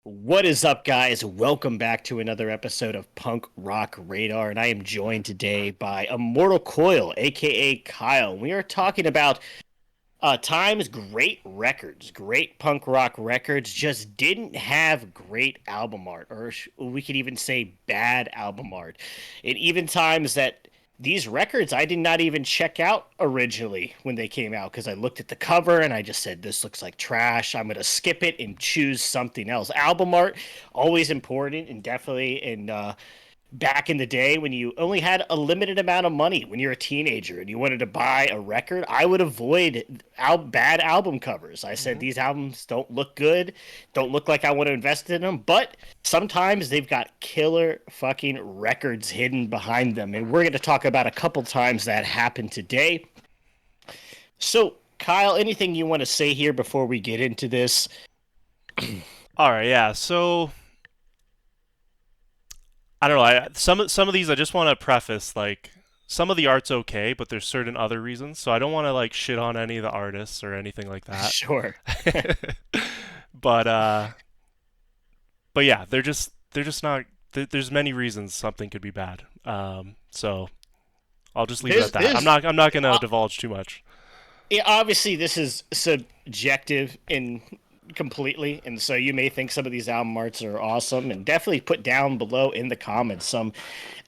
What is up, guys? Welcome back to another episode of Punk Rock Radar, and I am joined today by Immortal Coil, aka Kyle. We are talking about times great records, great punk rock records, just didn't have great album art, or we could even say bad album art. And even times that these records I did not even check out originally when they came out because I looked at the cover and I just said, this looks like trash. I'm going to skip it and choose something else. Album art, always important and definitely back in the day when you only had a limited amount of money when you're a teenager and you wanted to buy a record, I would avoid bad album covers. I said hmm these albums don't look good, don't look like I want to invest in them, but sometimes they've got killer fucking records hidden behind them, and we're going to talk about a couple times that happened today. So, Kyle, anything you want to say here before we get into this? All right, yeah. So I don't know. Some of these I just want to preface like some of the art's okay, but there's certain other reasons. So I don't want to like shit on any of the artists or anything like that. Sure. but uh, but yeah, they're just not. There's many reasons something could be bad. So I'll just leave it at that. I'm There's not gonna divulge too much. Yeah, obviously this is subjective in completely, and so you may think some of these album arts are awesome, and definitely put down below in the comments some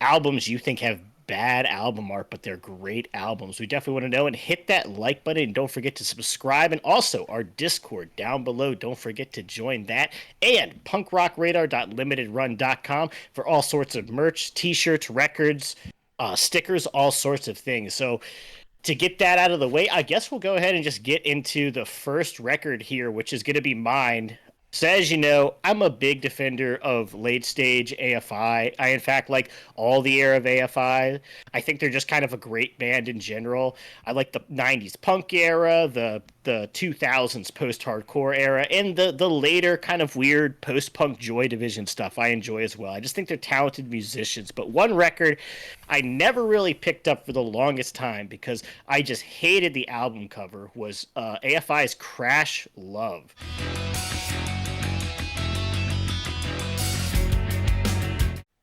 albums you think have bad album art, but they're great albums. We definitely want to know, and hit that like button, and don't forget to subscribe, and also our Discord down below. Don't forget to join that, and punkrockradar.limitedrun.com for all sorts of merch, t-shirts, records, stickers, all sorts of things. So to get that out of the way, I guess we'll go ahead and just get into the first record here, which is going to be mine. So, as you know, I'm a big defender of late stage AFI. I, in fact, like all the era of AFI. I think they're just kind of a great band in general. I like the '90s punk era, the 2000s post hardcore era, and the later kind of weird post punk Joy Division stuff. I enjoy as well. I just think they're talented musicians. But one record I never really picked up for the longest time because I just hated the album cover was AFI's Crash Love.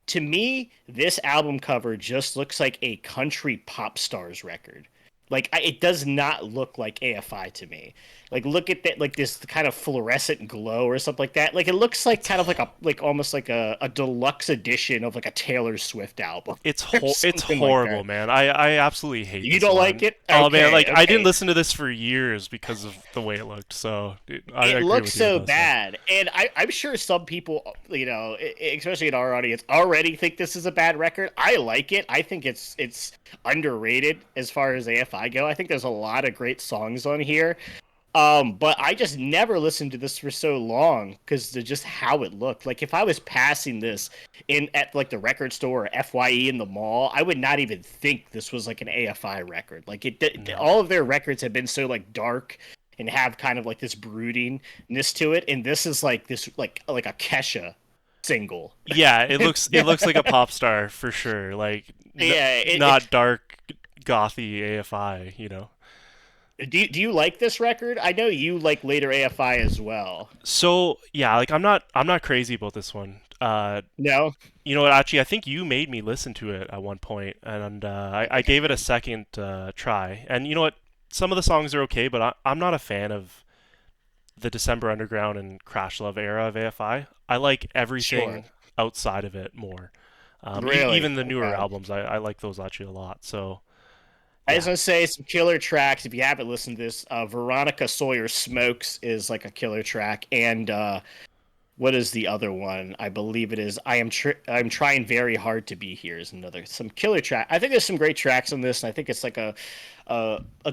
To me, this album cover just looks like a country pop stars record. Like it does not look like AFI to me. Like look at that, like this kind of fluorescent glow or something like that. Like it looks like kind of like almost like a deluxe edition of like a Taylor Swift album or It's something like horrible, that. man. I absolutely hate You this don't like one. it? Oh man, Okay, like I didn't okay. listen to this for years because of the way it looked. So I It agree looks with you on so this one. bad, and I'm sure some people, especially in our audience, already think this is a bad record. I like it. I think it's underrated as far as AFI go. I think there's a lot of great songs on here. But I just never listened to this for so long because of just how it looked. Like if I was passing this in at like the record store or FYE in the mall, I would not even think this was like an AFI record. Like No. all of their records have been so like dark and have kind of like this broodingness to it, and this is like this like a Kesha single. Yeah, it looks like a pop star for sure. Like Yeah, not dark gothy AFI, you know. do you like this record? I know you like later AFI as well. So yeah, like I'm not crazy about this one. No, You know what? Actually, I think you made me listen to it at one point, and I gave it a second try. And you know what? Some of the songs are okay, but I'm not a fan of the December Underground and Crash Love era of AFI. I like sure, everything outside of it more. really, Even the newer okay. albums, I like those actually a lot. So I was yeah, gonna say some killer tracks. If you haven't listened to this, Veronica Sawyer Smokes is like a killer track, and what is the other one? I believe it is. I'm trying very hard to be here is another some killer track. I think there's some great tracks on this, and I think it's like a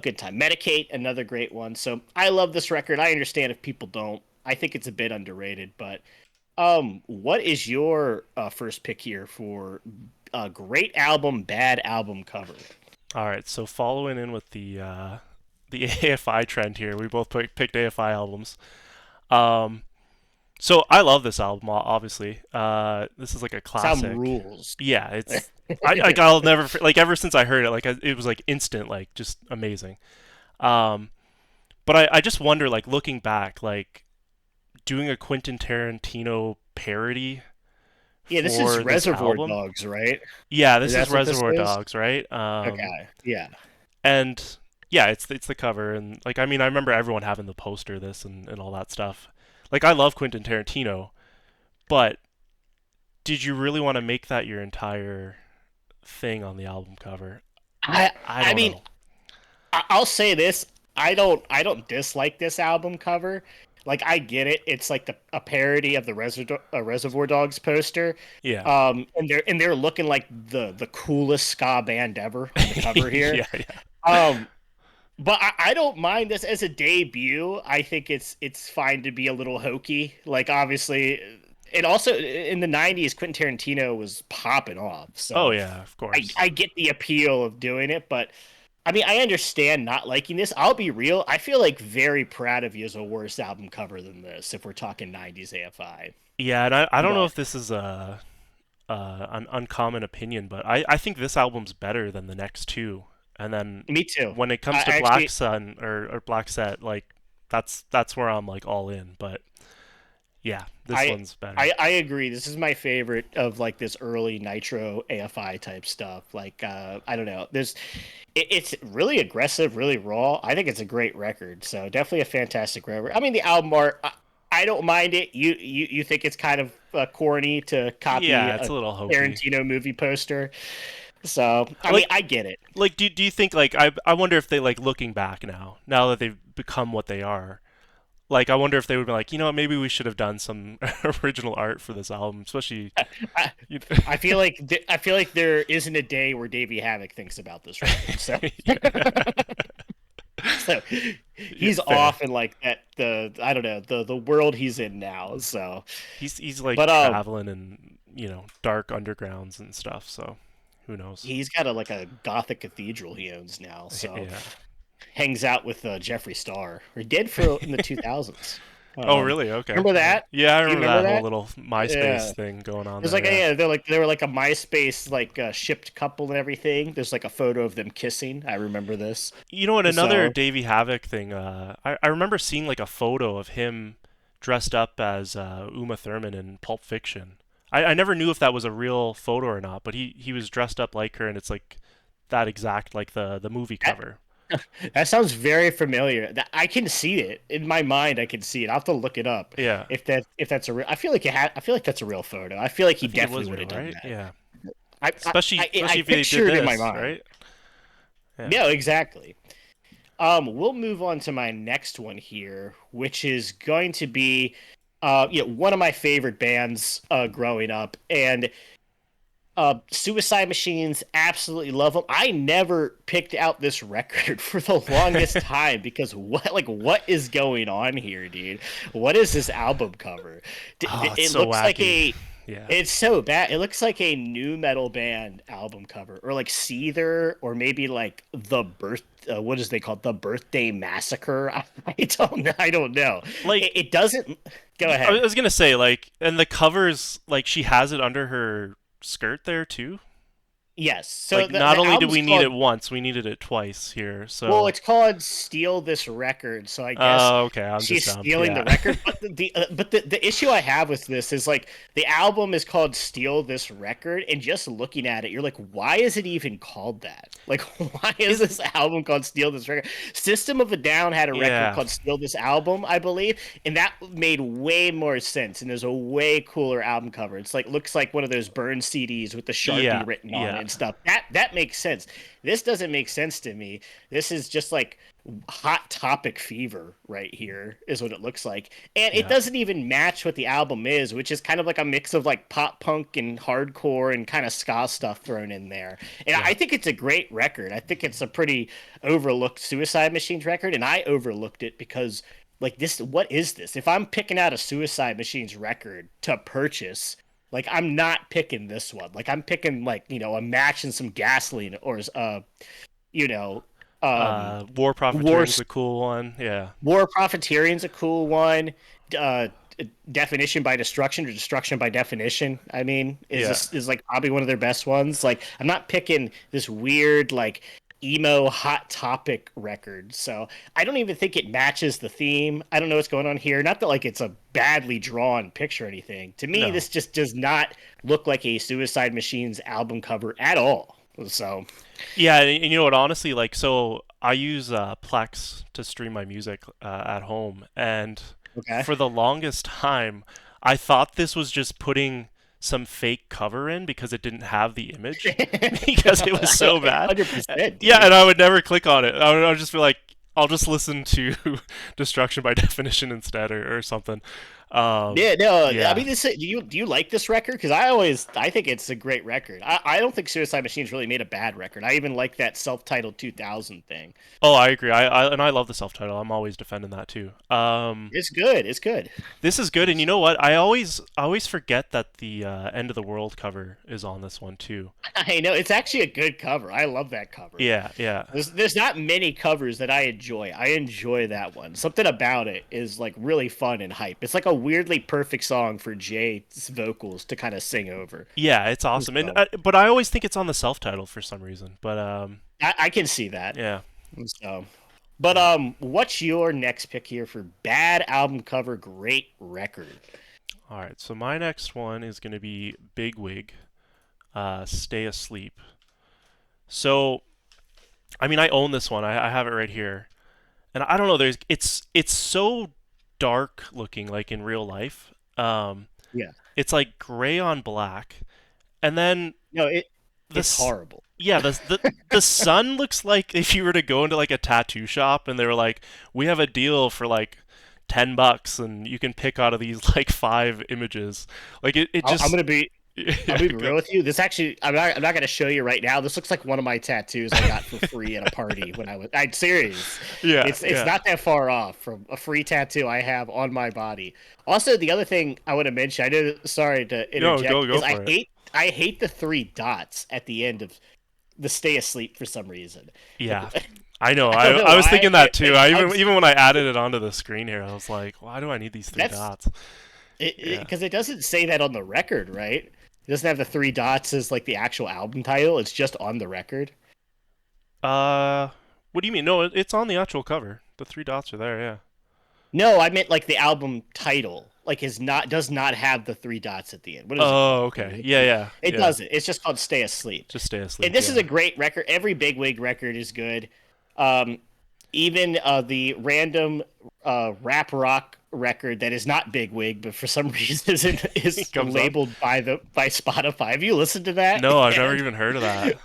good time. Medicate, another great one. So I love this record. I understand if people don't. I think it's a bit underrated, but what is your first pick here for a great album, bad album cover? all right. So following in with the AFI trend here, we both picked AFI albums. Um, so I love this album, obviously. This is like a Some classic. rules. Yeah, I'll never like ever since I heard it, like it was like instant, like just amazing. Um, but I just wonder, like looking back, like doing a Quentin Tarantino parody Yeah, this is for this Reservoir album. Dogs, right? Yeah, this is That's what this Reservoir is? Dogs, right? Okay. Yeah. And yeah, it's the cover, and like I mean, I remember everyone having the poster of this and all that stuff. Like I love Quentin Tarantino, but did you really want to make that your entire thing on the album cover? I I I don't mean, know. I'll say this. I don't dislike this album cover. Like I get it. It's like a parody of the Reservoir Dogs poster. Yeah. And they're looking like the coolest ska band ever on the cover here. Yeah, yeah. Um but I don't mind this as a debut. I think it's fine to be a little hokey. Like obviously and also in the 90s Quentin Tarantino was popping off. Oh So yeah, of I course. I get the appeal of doing it, but I mean, I understand not liking this. I'll be real. I feel like Very Proud of You is a worse album cover than this if we're talking 90s AFI. Yeah, and I don't know But if this is an uncommon opinion, but I think this album's better than the next two. And then me too. when it comes I to Black actually Sun or Black Set, like that's where I'm like all in. But yeah, this I one's better. I agree. This is my favorite of like this early Nitro AFI type stuff. Like I don't know. It's really aggressive, really raw. I think it's a great record. So definitely a fantastic record. I mean the album art I don't mind it. You think it's kind of corny to copy Yeah, it's a a little hokey. Tarantino movie poster. So, I mean, Like I get it. do you think like I wonder if they like looking back now that they've become what they are. Like I wonder if they would be like, you know what, maybe we should have done some original art for this album, especially I, you I feel like there isn't a day where Davey Havoc thinks about this record. So, yeah. so Yeah, he's fair. off in like that the I don't know the world he's in now. So, He's like but traveling in, dark undergrounds and stuff, so who knows. he's got like a gothic cathedral he owns now. So Yeah. hangs out with Jeffree Star. Or did for in the 2000s. Oh, really? Okay. Remember Yeah. that? Yeah, I Do you remember remember that whole that? little MySpace Yeah. thing going on There's there, like yeah. yeah, they were like a MySpace like shipped couple and everything. There's like a photo of them kissing. I remember this. You know what, another So Davey Havoc thing, I remember seeing like a photo of him dressed up as Uma Thurman in Pulp Fiction. I never knew if that was a real photo or not, but he was dressed up like her, and it's like that exact like the movie that, cover. that sounds very familiar. That I can see it in my mind. I can see it. I'll have to look it up Yeah, if that's a real. I feel like I feel like that's a real photo. I feel like I he think it definitely was would have real, done right? that. Yeah, I I, especially I if they did picture it in my this, mind. right? Yeah. Yeah, exactly. We'll move on to my next one here, which is going to be, one of my favorite bands growing up, and Suicide Machines. Absolutely love them. I never picked out this record for the longest time because what is going on here, dude? What is this album cover? Oh, it's It so looks like wacky. a Yeah. it's so bad. It looks like a new metal band album cover, or like Seether, or maybe like the birth. What is they called? The Birthday Massacre. I don't know. I don't know. Like It doesn't. Go I ahead. was gonna say, like, and the covers, like, she has it under her skirt there too. Yes. So Like, the not the only did album's we need it called. once, we needed it twice here. Well, So, it's called "Steal This Record," so I guess oh, okay, I'm just she's dumb. stealing Yeah. the record. But the issue I have with this is like the album is called "Steal This Record," and just looking at it, you're like, why is it even called that? Like, why is Is this album called "Steal This Record"? System of a Down had a record yeah, called "Steal This Album," I believe, and that made way more sense. And there's a way cooler album cover. It's like looks like one of those burned CDs with the yeah, Sharpie written on it yeah, and stuff. That makes sense. This doesn't make sense to me. This is just like hot topic fever right here is what it looks like. And it yeah, doesn't even match what the album is, which is kind of like a mix of like pop punk and hardcore and kind of ska stuff thrown in there. And yeah, I think it's a great record. I think it's a pretty overlooked Suicide Machines record, and I overlooked it because like this what is this? If I'm picking out a Suicide Machines record to purchase, like I'm not picking this one. Like I'm picking like, a match and some gasoline, or you know, War War Profiteering's a cool one. Yeah, War Profiteering's a cool one. Uh, Definition by Destruction, or Destruction by Definition. I mean, yeah, is like probably one of their best ones. Like I'm not picking this weird like emo hot topic record. So I don't even think it matches the theme. I don't know what's going on here. Not that like it's a badly drawn picture or anything. To me, No. this just does not look like a Suicide Machines album cover at all. So Yeah, and you know what? Honestly, like, so I use Plex to stream my music at home, and okay. for the longest time, I thought this was just putting some fake cover in because it didn't have the image because it was so bad. 100%, Yeah, dude. and I would never click on it. I would just be like, I'll just listen to Destruction by Definition instead, or something. Yeah, no, I Yeah. mean, do you like this record? Because I think it's a great record. I don't think Suicide Machines really made a bad record. I even like that self-titled 2000 thing. Oh, I agree. I love the self-title. I'm always defending that too. It's good. It's good. This is good, and you know what? I always forget that the End of the World cover is on this one too. I know it's actually a good cover. I love that cover. Yeah, yeah, There's not many covers that I enjoy. I enjoy that one. Something about it is like really fun and hype. It's like a weirdly perfect song for Jay's vocals to kind of sing over. yeah. It's awesome, and So but I always think it's on the self-title for some reason. But I can see that. yeah. So, but what's your next pick here for bad album cover, great record? All right. So my next one is going to be Bigwig, Stay Asleep. So I mean, I own this one. I have it right here, and I don't know. It's so dark looking, like in real life. Yeah. It's like gray on black, and then No, it's this. horrible. Yeah, the sun looks like if you were to go into like a tattoo shop and they were like, "We have a deal for like $10 and you can pick out of these like five images." Like it I'm just gonna be I'll yeah, be real with you. This actually, I'm not gonna show you right now. This looks like one of my tattoos I got for free at a party when I'm serious. yeah, It's yeah. not that far off from a free tattoo I have on my body. Also, the other thing I want to mention, I know, sorry to No, interject, go is for it. I hate the three dots at the end of the stay asleep for some reason. Yeah. I know. I don't know I was why. thinking that too. It I bugs even when I added it onto the screen here, I was like, why do I need these three that's dots? it Yeah. because it doesn't say that on the record, right? It doesn't have the three dots as like the actual album title. It's just on the record. Uh, what do you mean? No, it's on the actual cover. The three dots are there. Yeah. No, I meant like the album title. Like is not does not have the three dots at the end. What is it Oh, called? okay. Yeah, yeah, It yeah. doesn't. It's just called Stay Asleep. Just stay And asleep. this is Yeah. a great record. Every Bigwig record is good. Um, even the random rap rock record that is not Bigwig, but for some reason is Comes up. labeled by Spotify. Have you listened to that? No, I've never even heard of that.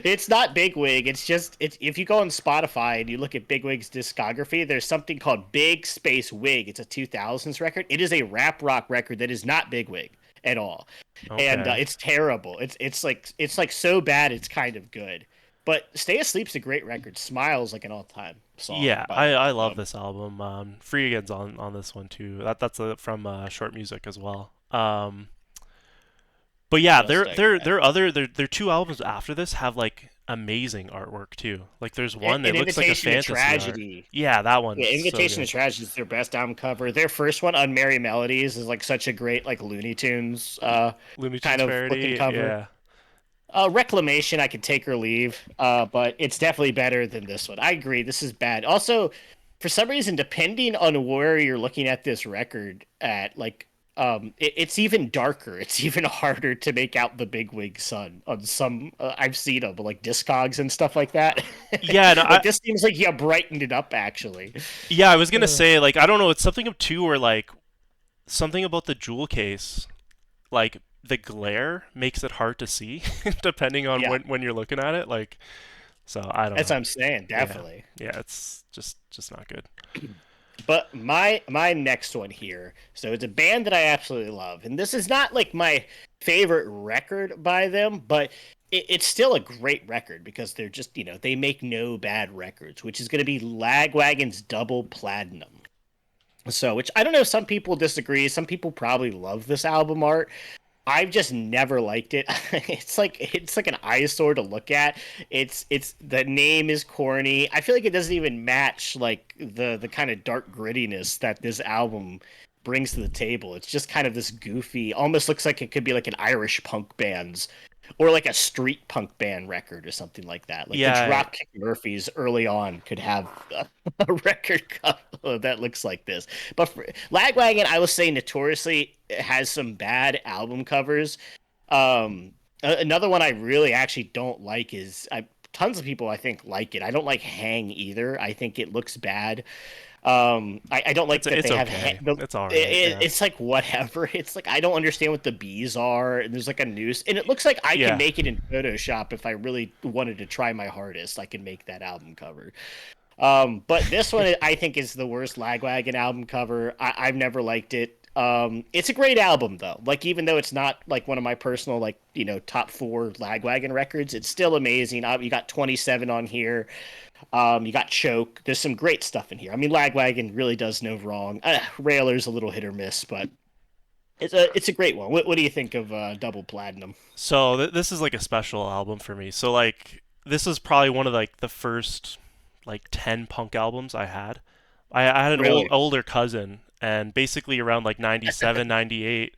It's not Bigwig. It's just it's if you go on Spotify and you look at Bigwig's discography, there's something called Big Space Wig. It's a 2000s record. It is a rap rock record that is not Bigwig at all, and Okay. it's terrible. It's like so bad it's kind of good. But Stay Asleep's a great record. Smiles like an all-time song Yeah, by I love this album. Free Again's on this one too. That's from Short Music as well. But yeah, what else did I grab? their two albums after this have like amazing artwork too. Like there's one An that looks like a Invitation to fantasy art. Tragedy. Yeah, that Yeah, one's so Invitation to good. Tragedy is their best album cover. Their first one, Unmerry Melodies, is like such a great like Looney Tunes Looney kind Tunes of looking parody. cover. Yeah. Reclamation, I could take or leave, but it's definitely better than this one. I agree, this is bad. Also, for some reason, depending on where you're looking at this record at, like, it's even darker. It's even harder to make out the Bigwig sun on some. I've seen them, like Discogs and stuff like that. Yeah, no, Like this seems like you brightened it up actually. yeah, I was gonna say like I don't know, it's something of two where like something about the jewel case, like the glare makes it hard to see depending on Yeah, when you're looking at it. Like so I don't that's know. what I'm saying. Yeah. Definitely. Yeah, it's just not good. But my next one here, so it's a band that I absolutely love, and this is not like my favorite record by them, but it's still a great record because they're just they make no bad records, which is going to be Lagwagon's Double Platinum. So, which I don't know, some people disagree, some people probably love this album art. I've just never liked it. It's like an eyesore to look at. It's the name is corny. I feel like it doesn't even match like the kind of dark grittiness that this album brings to the table. It's just kind of this goofy, almost looks like it could be like an Irish punk band's or like a street punk band record or something like that. Like the Yeah, Dropkick Murphys early on could have a record cover that looks like this. But for, Lagwagon, I will say notoriously has some bad album covers. Another one I really actually don't like is tons of people I think like it. I don't like Hang either. I think it looks bad. I don't like that it's they have okay. It's all right. it, Yeah. it's like whatever. It's like I don't understand what the bees are, and there's like a noose, and it looks like I can Yeah. make it in Photoshop if I really wanted to try my hardest. I can make that album cover. But this one I think is the worst Lagwagon album cover. I've never liked it. It's a great album though. Like even though it's not like one of my personal like top four Lagwagon records, it's still amazing. You got 27 on here. You got Choke. There's some great stuff in here. I mean, Lagwagon really does no wrong. Railer's a little hit or miss, but it's a great one. What do you think of Double Platinum? So this is like a special album for me. So like this is probably one of like the first like 10 punk albums I had. I had an Really? older cousin, and basically around like 97, 98,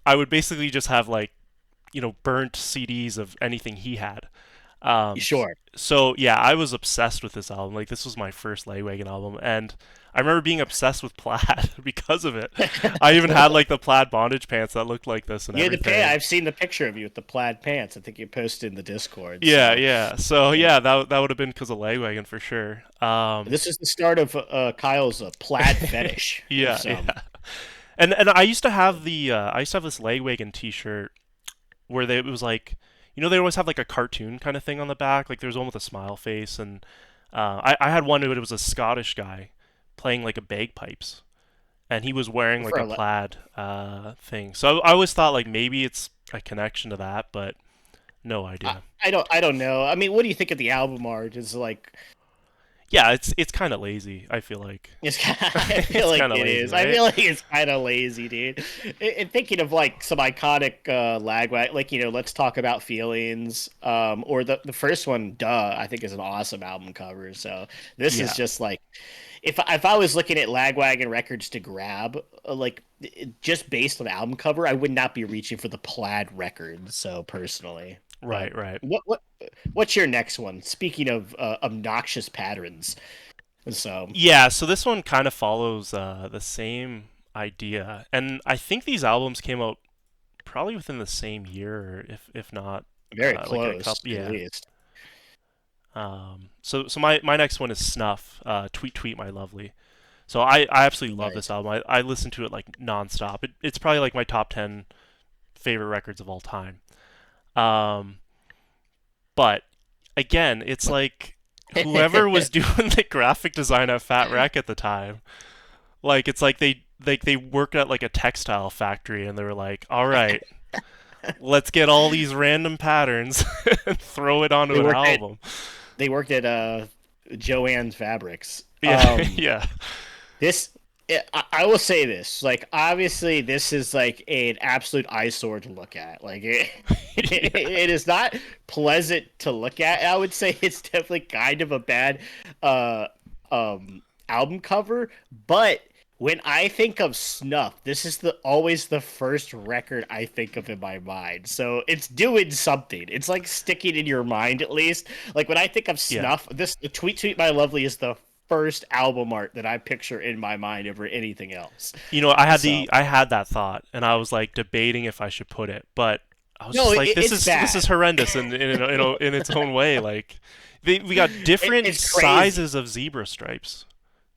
I would basically just have like, burnt CDs of anything he had. Um, Sure. so yeah, I was obsessed with this album. Like this was my first Lagwagon album, and I remember being obsessed with plaid because of it. I even had like the plaid bondage pants that looked like this and Yeah, the pay. everything. I've seen the picture of you with the plaid pants. I think you posted in the Discord. Yeah, So yeah. So yeah, that would have been because of Lagwagon for sure. this is the start of Kyle's plaid fetish. Yeah, So yeah. And I used to have I used to have this Lagwagon T-shirt where it was like, they always have like a cartoon kind of thing on the back. Like there was one with a smile face, and I had one, but it was a Scottish guy playing like a bagpipes, and he was wearing like for a plaid thing. So I always thought like maybe it's a connection to that, but no idea. I don't know. I mean, what do you think of the album art? Is like Yeah, it's kind of lazy. I feel like I feel it's like kind of it lazy, is. I right? feel like it's kind of lazy, dude. And thinking of like some iconic Lagwagon, like let's talk about feelings. Or the first one, duh, I think is an awesome album cover. So this is Yeah, just like if I was looking at Lagwagon records to grab, like just based on album cover, I would not be reaching for the plaid record. So personally, but right, right. what's your next one? Speaking of obnoxious patterns, so. Yeah, so this one kind of follows the same idea, and I think these albums came out probably within the same year, or if not, Very like a close, couple. at Yeah. least. So my next one is Snuff. Tweet Tweet My Lovely. So I absolutely love this Nice. album. I listen to it like nonstop. It's probably like my top 10 favorite records of all time. Um, but again, it's like whoever was doing the graphic design at Fat Wreck at the time, like it's like they worked at like a textile factory and they were like, all right, let's get all these random patterns and throw it onto They an worked at album. they worked at Joanne's Fabrics. Yeah, yeah, This I will say this, like obviously this is like an absolute eyesore to look at. Like yeah, it is not pleasant to look at. I would say it's definitely kind of a bad uh album cover, but when I think of Snuff, this is the always the first record I think of in my mind. So it's doing something. It's like sticking in your mind at least. Like when I think of yeah. Snuff, this the Tweet Tweet My Lovely is the first album art that I picture in my mind over anything else. So I had that thought, and I was like debating if I should put it, but I was no, just like, it's this is bad. horrendous in its own way. Like, we got different It's crazy. sizes of zebra stripes,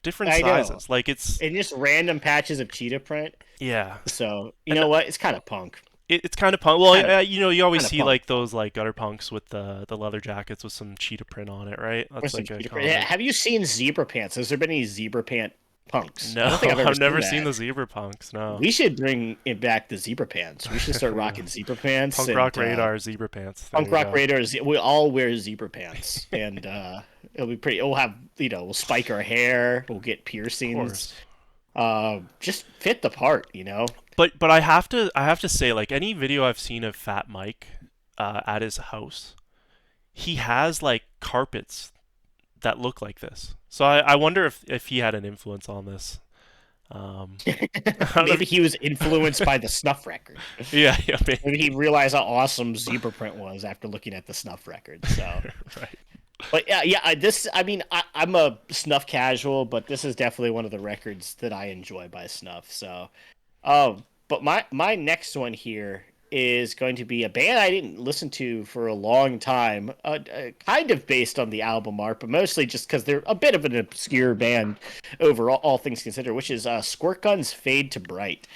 different I know. sizes. Like it's And just random patches of cheetah print. yeah, So you and know what? It's kind of punk. it's kind of punk. Well, Kind of you always kind of see punk. like those like gutter punks with the leather jackets with some cheetah print on it, right? Or That's some like a cheetah print. Yeah, common. have you seen zebra pants? Has there been any zebra pant punks? No, I don't think I've ever I've seen never seen that. the zebra punks. No, We should bring it back the zebra pants. We should start rocking zebra pants punk rock and radar zebra pants. There punk you rock go. raiders. We all wear zebra pants, and it'll be pretty. We'll have we'll spike our hair. We'll get Of piercings. course. Just fit the part. But I have to say, like any video I've seen of Fat Mike at his house, he has like carpets that look like this. So I wonder if he had an influence on this. I don't know Maybe he was influenced by the Snuff record. yeah, yeah, Maybe maybe. he realized how awesome Zebra Print was after looking at the Snuff record. So, Right. but yeah, I mean, I'm a Snuff casual, but this is definitely one of the records that I enjoy by Snuff. So, but my next one here is going to be a band I didn't listen to for a long time, kind of based on the album art, but mostly just because they're a bit of an obscure band overall, all things considered, which is Squirt Gun's "Fade to Bright."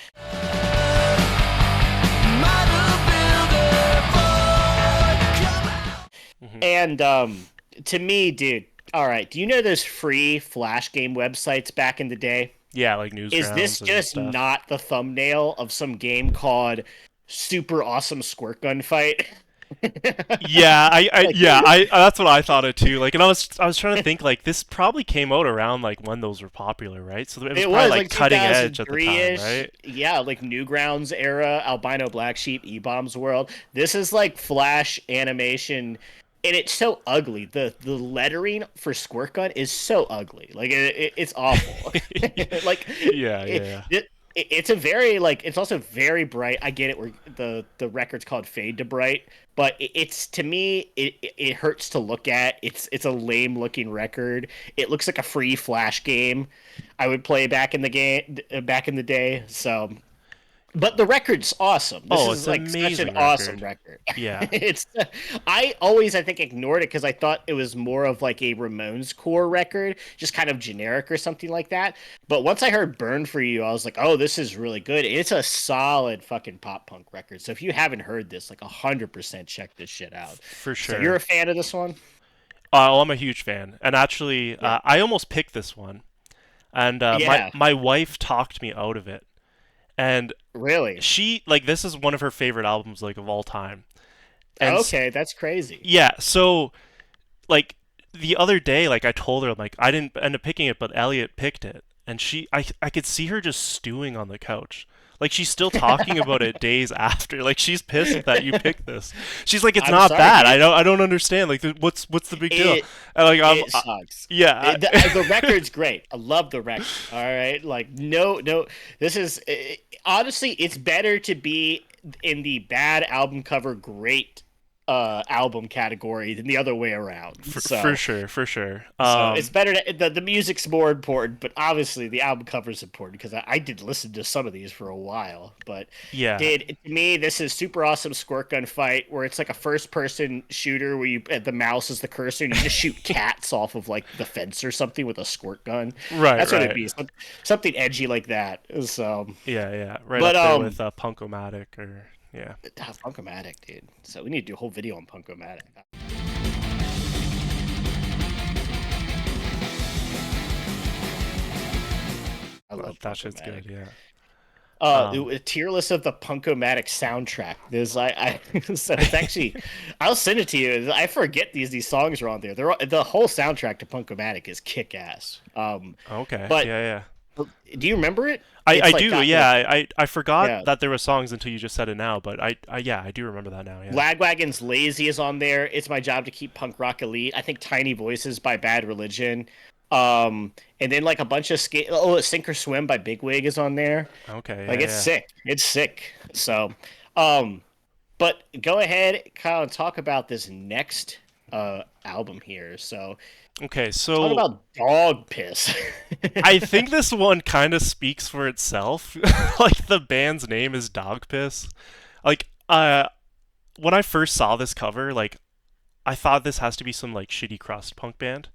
Hmm. And to me, dude, all right, do you know those free Flash game websites back in the day? Yeah, like news Is this rounds and just stuff. not the thumbnail of some game called Super Awesome Squirt Gun Fight? Yeah, Like, that's what I thought it too. Like, and I was trying to think like this probably came out around like when those were popular, right? So it was it probably was like like cutting edge at the time, 2003-ish. right? Yeah, like Newgrounds era, Albino Black Sheep, E-Bombs World. This is like Flash animation, and it's so ugly. The lettering for Squirt Gun is so ugly. Like it's awful. Like Yeah, it, yeah, it's a very like it's also very bright. I get it. Where the record's called Fade to Bright, but it's to me it hurts to look at. It's a lame looking record. It looks like a free Flash game I would play back in the day. So, but the record's awesome. This Oh, is it's an like such an amazing awesome record. record. Yeah. It's I think ignored it because I thought it was more of like a Ramones core record, just kind of generic or something like that. But once I heard "Burn for You," I was like, oh, this is really good. It's a solid fucking pop punk record. So if you haven't heard this, like 100% check this shit out. For So you're sure. a fan of this one? Well, I'm a huge fan, and actually, Yeah. I almost picked this one, and my Yeah. my wife talked me out of it, and Really? she like this is one of her favorite albums like of all time, and Okay, that's crazy. yeah, so like the other day, like I told her, I'm like I didn't end up picking it, but Elliot picked it, and I could see her just stewing on the couch. Like she's still talking about it days after. Like she's pissed that you picked this. She's like, it's I'm not sorry, bad. dude. I don't understand. Like what's the big deal? It And like It sucks. yeah. The record's great. I love the record. All right, like no. This is honestly, it's better to be in the bad album cover, great album category than the other way around. For sure, for sure. So it's better to the music's more important, but obviously the album cover is important because I did listen to some of these for a while. But Yeah. did to me this is super awesome squirt gun fight where it's like a first person shooter where you the mouse is the cursor and you just shoot cats off of like the fence or something with a squirt gun. Right, That's what it'd right. be, something edgy like that. So, Yeah, yeah. Right but up there with Punk-O-Matic or yeah. Punk-O-Matic, dude. So we need to do a whole video on Punk-O-Matic. I love That shit's good, Punk-O-Matic. yeah. Um A tier list of the Punk-O-Matic soundtrack. There's so it's actually I'll send it to you. I forget these songs are on there. The whole soundtrack to Punk-O-Matic is kick ass. okay. But Yeah, yeah. do you remember it? I It's like do, got yeah. like I forgot yeah. that there were songs until you just said it now, but I yeah, I do remember that now, yeah. Lagwagon's Lazy is on there. It's My Job to Keep Punk Rock Elite. I think Tiny Voices by Bad Religion. And then like a bunch of Sink or Swim by Bigwig is on there. Okay, Like yeah, it's yeah. sick. It's sick. So, um, but go ahead, Kyle, and talk about this next album here. So Okay, talk so about Dog Piss. I think this one kind of speaks for itself. Like the band's name is Dogpiss. Like when I first saw this cover, like I thought this has to be some like shitty crust punk band,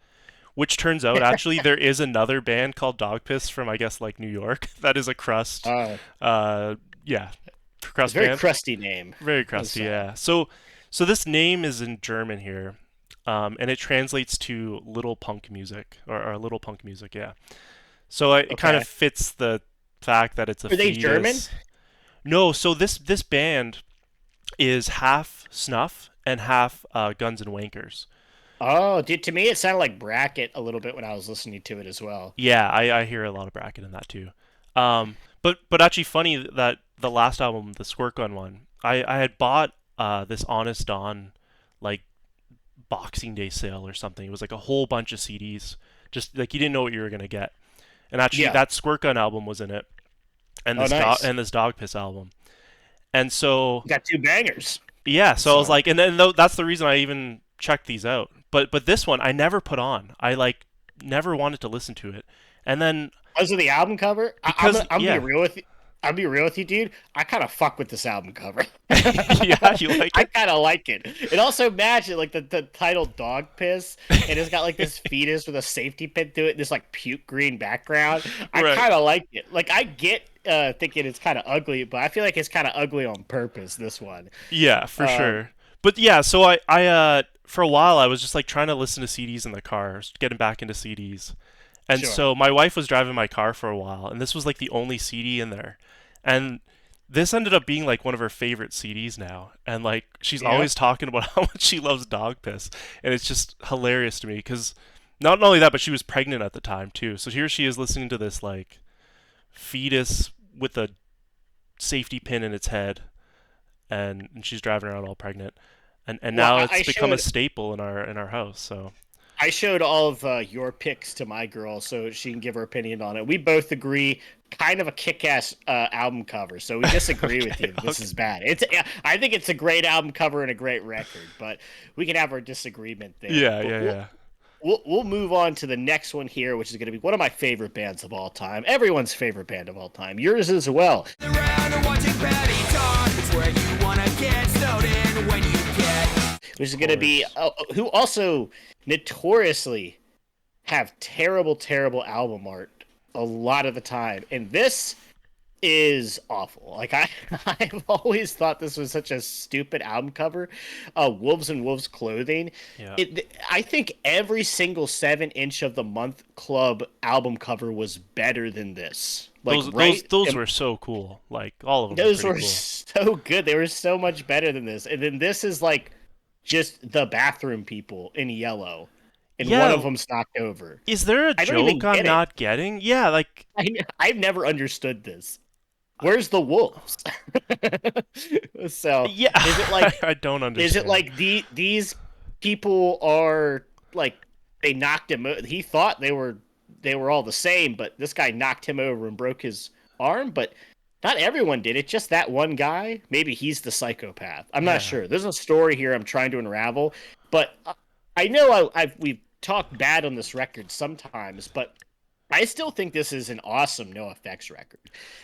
which turns out actually there is another band called Dogpiss from I guess like New York that is a crust uh, yeah, it's a crust very band. crusty name. Very crusty, So, yeah. So this name is in German here. And it translates to little punk music or little punk music, yeah. So it kind of okay. fits the fact that it's a Are they German? fetus. No, so this band is half Snuff and half Guns and Wankers. Oh, dude, to me it sounded like Bracket a little bit when I was listening to it as well. Yeah, I hear a lot of Bracket in that too. But actually funny that the last album, the Squirt Gun one, I had bought this Honest Dawn like Boxing Day sale or something. It was like a whole bunch of CDs, just like you didn't know what you were gonna get. and actually Yeah. that Squirt Gun album was in it, and Oh, nice. this Dogpiss album. And so You got two bangers. yeah, so I was So like, and then that's the reason I even checked these out. But this one I never put on. I like never wanted to listen to it, and then because of the album cover, because I'm be yeah, real with you. I'll be real with you, dude. I kind of fuck with this album cover. yeah, you like I it, kind of like it. It also matches like the title "Dog Piss," and it's got like this fetus with a safety pin to it, this like puke green background. I right? kind of like it. Like I get thinking it's kind of ugly, but I feel like it's kind of ugly on purpose. This one. Yeah, for Um, sure. But yeah, so I for a while I was just like trying to listen to CDs in the car, getting back into CDs. And sure. so my wife was driving my car for a while, and this was like the only CD in there. And this ended up being like one of her favorite CDs now. And like she's Yeah. always talking about how much she loves Dog Piss. And it's just hilarious to me because not only that, but she was pregnant at the time too. So here she is listening to this like fetus with a safety pin in its head, and she's driving around all pregnant. And Well, now I it's become a showed staple in our house. So I showed all of your picks to my girl so she can give her opinion on it. We both agree, kind of a kick-ass album cover. So we disagree with okay, you. This okay. is bad. I think it's a great album cover and a great record, but we can have our disagreement there. Yeah, But yeah, yeah. we'll move on to the next one here, which is going to be one of my favorite bands of all time. Everyone's favorite band of all time. Yours as well. Which is Of going to be course. who also notoriously have terrible, terrible album art a lot of the time, and this is awful. Like I've always thought this was such a stupid album cover. Wolves and Wolves Clothing. Yeah. I think every single 7 inch of the Month Club album cover was better than this. Like right, Those were so cool. Like all of them were those pretty were cool. so good. They were so much better than this. And then this is like just the bathroom people in yellow, and one of Yeah, them's knocked over. is there a I don't joke even I'm get it. not getting? Yeah, like I've never understood this. Where's the wolves? So yeah, is it like I don't understand. these people are like they knocked him? He thought they were all the same, but this guy knocked him over and broke his arm. But not everyone did it. Just that one guy. Maybe he's the psychopath. I'm not Yeah. sure. There's a story here I'm trying to unravel, but I know we've talked bad on this record sometimes, but I still think this is an awesome NoFX record.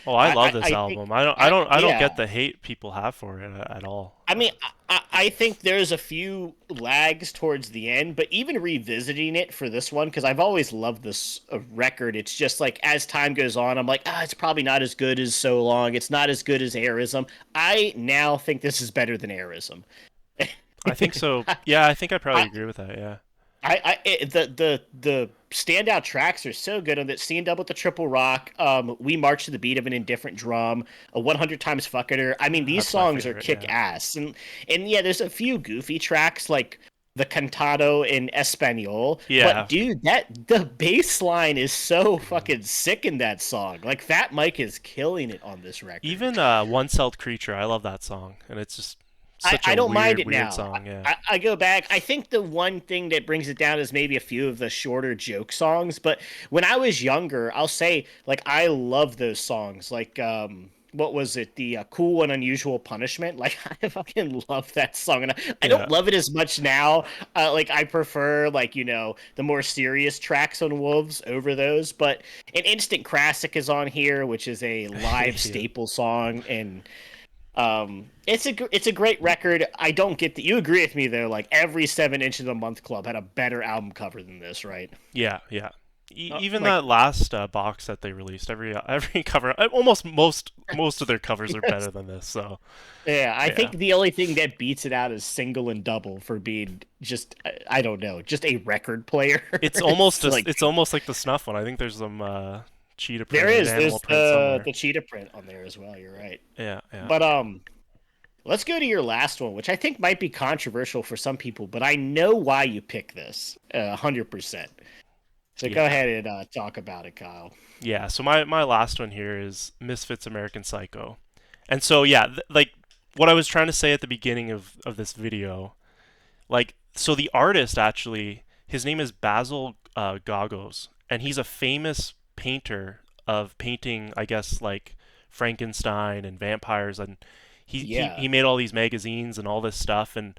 Oh, I love this I think album. I don't yeah. get the hate people have for it at all. I mean, I think there's a few lags towards the end, but even revisiting it for this one, because I've always loved this record, it's just like as time goes on, I'm like, it's probably not as good as So Long. It's not as good as Airism. I now think this is better than Airism. I think so. Yeah, I think I probably I, agree with that. Yeah. the standout tracks are so good on that. Stand Up with the Triple Rock, We March to the Beat of an Indifferent Drum, a 100 Times Fucking. I mean, these That's my songs are favorite. kick Yeah. ass, and yeah, there's a few goofy tracks like the Cantado in Espanol, Yeah. but dude, that the bass line is so fucking sick in that song. Like Fat Mike is killing it on this record. Even One Celled Creature, I love that song, and it's just such I a don't mind it weird now. song. Yeah. I go back. I think the one thing that brings it down is maybe a few of the shorter joke songs. But when I was younger, I'll say like I love those songs. Like what was it? The Cool and Unusual Punishment. Like I fucking love that song, and I Yeah. don't love it as much now. Like I prefer like the more serious tracks on Wolves over those. But an Instant Classic is on here, which is a live Yeah. staple song and. It's a great record. I don't get that. You agree with me though. Like every 7 inch of the Month Club had a better album cover than this, right? Yeah. Yeah. Even Like that last box that they released, every cover, most of their covers are better than this. So yeah, I yeah, think the only thing that beats it out is Single and Double for being just I don't know, just a record player. It's like it's almost like the Snuff one. I think there's some cheetah there print, is animal there's print somewhere. the cheetah print on there as well. You're right, Yeah. Yeah. but let's go to your last one, which I think might be controversial for some people, but I know why you pick this 100%. So go Yeah. ahead and talk about it, Kyle. Yeah. So my last one here is Misfits American Psycho. And so yeah, like what I was trying to say at the beginning of this video, like so the artist actually his name is Basil Gagos, and he's a famous painter of painting, I guess, like Frankenstein and vampires, and he Yeah. made all these magazines and all this stuff, and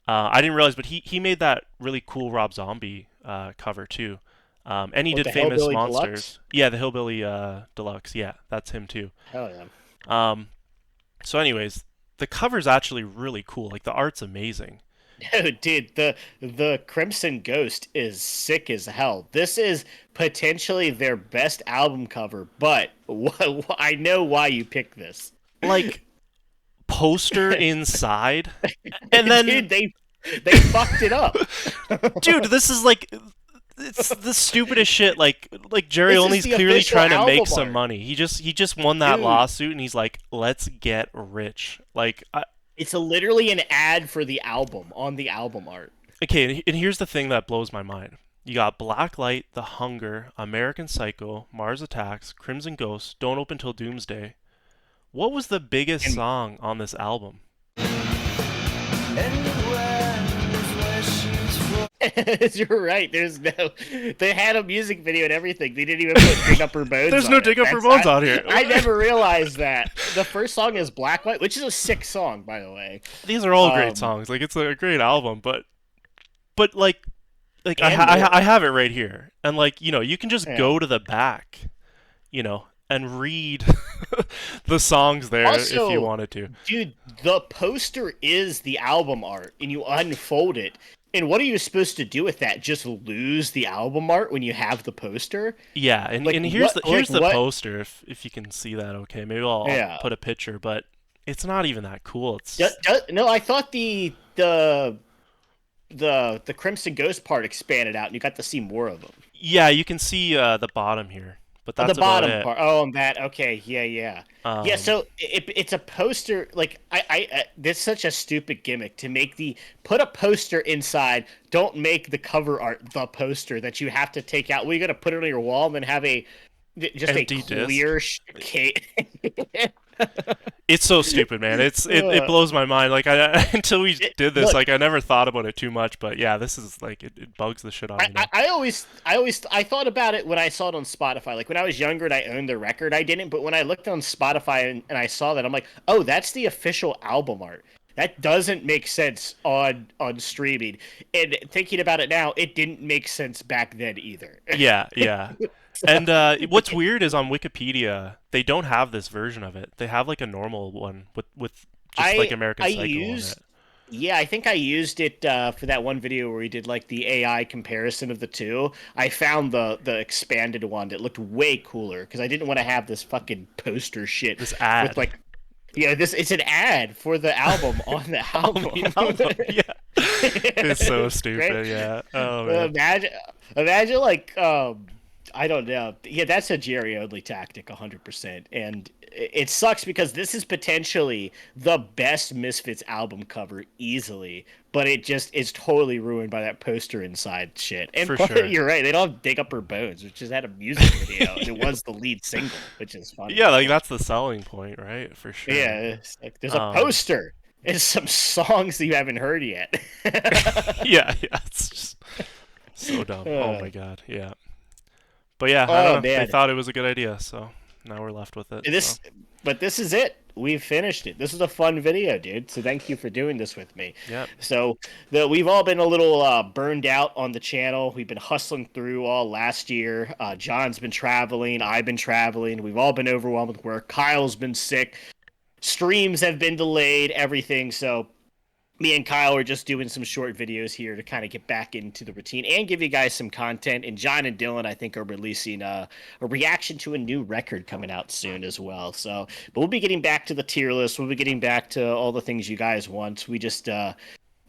I didn't realize, but he made that really cool Rob Zombie cover too. And he What did the Famous Hellbilly Deluxe? Monsters. Yeah, the Hillbilly Deluxe. Yeah, that's him too. Hell yeah. Um, so, anyways, the cover's actually really cool. Like the art's amazing. Dude, the Crimson Ghost is sick as hell. This is potentially their best album cover, but I know why you picked this. Like poster inside, and then Dude, they fucked it up. dude, this is like it's the stupidest shit. Like Jerry This is Only's the clearly official trying to make album some art. money. He just won that Dude, lawsuit, and he's like, let's get rich. Like, it's literally an ad for the album on the album art. okay, and here's the thing that blows my mind. You got Blacklight, The Hunger, American Psycho, Mars Attacks, Crimson Ghost, Don't Open Till Doomsday. What was the biggest And song on this album? you're right. There's no. They had a music video and everything. They didn't even put "Dig Up Her Bones." There's on no it. Dig Up Her Bones on here. I never realized that. The first song is "Blacklight," which is a sick song, by the way. These are all great Um, songs. Like it's a great album, but like and more. I have it right here, and like you can just Yeah. go to the back, and read the songs there if you Also, wanted to. dude, the poster is the album art, and you unfold it. And what are you supposed to do with that? Just lose the album art when you have the poster? Yeah, and, Like and here's what? the Like here's the what? poster if you can see that. Okay, maybe I'll Yeah. put a picture, but it's not even that cool. No, I thought the Crimson Ghost part expanded out, and you got to see more of them. Yeah, you can see the bottom here, but Oh, the that's about bottom it. part. Oh, on that. Okay, yeah, yeah, yeah. Um, So it's a poster. Like this is such a stupid gimmick to make the put a poster inside. Don't make the cover art the poster that you have to take out. Well, you got to put it on your wall and then have just a empty disc. clear It's so stupid, man. It Uh, blows my mind. Like I until we did this, Look, like I never thought about it too much. But yeah, this is like it bugs the shit out of me now. I thought about it when I saw it on Spotify. Like when I was younger and I owned the record, I didn't. But when I looked on Spotify and I saw that, I'm like, oh, that's the official album art. That doesn't make sense on streaming. And thinking about it now, it didn't make sense back then either. Yeah, yeah. And what's weird is on Wikipedia they don't have this version of it. They have like a normal one with just like American I Psycho on used it. Yeah, I think I used it for that one video where we did like the AI comparison of the two. I found the expanded one that looked way cooler because I didn't want to have this fucking poster shit This with ad like this it's an ad for the album on the on album. the album. Yeah, it's so Right? stupid. Yeah. Oh man. Imagine like I don't know. Yeah, that's a Jerry only tactic 100%. And it sucks because this is potentially the best Misfits album cover easily, but it just is totally ruined by that poster inside shit. And For sure. you're right, they don't have Dig Up Her Bones, which just had a music video and it was the lead single, which is funny. Yeah, like that's the selling point, right? For sure. Yeah, it's like, there's a Um, poster. It's some songs that you haven't heard yet. yeah, it's just so dumb. Oh Uh, my god, yeah. But yeah, I oh don't know. They man, thought it was a good idea, so now we're left with it. So this but this is it. We've finished it. This is a fun video, dude. So thank you for doing this with me. yeah, So we've all been a little burned out on the channel. We've been hustling through all last year. John's been traveling. I've been traveling. We've all been overwhelmed with work. Kyle's been sick. Streams have been delayed. Everything. So me and Kyle are just doing some short videos here to kind of get back into the routine and give you guys some content. And John and Dylan, I think, are releasing a reaction to a new record coming out soon as well. So, but we'll be getting back to the tier list. We'll be getting back to all the things you guys want. We just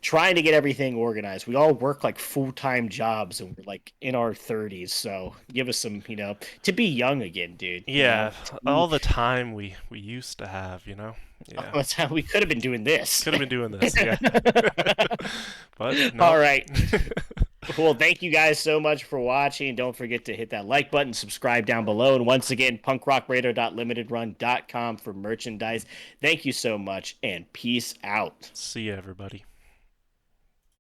trying to get everything organized. We all work like full-time jobs and we're like in our 30s. So give us some, to be young again, dude. yeah. All the time we used to have, Yeah, That's how we could have been doing this. could have been doing this. Yeah, but no. All right. Well, thank you guys so much for watching. Don't forget to hit that like button, subscribe down below. And once again, punkrockradio.limitedrun.com for merchandise. Thank you so much and peace out. See ya, everybody.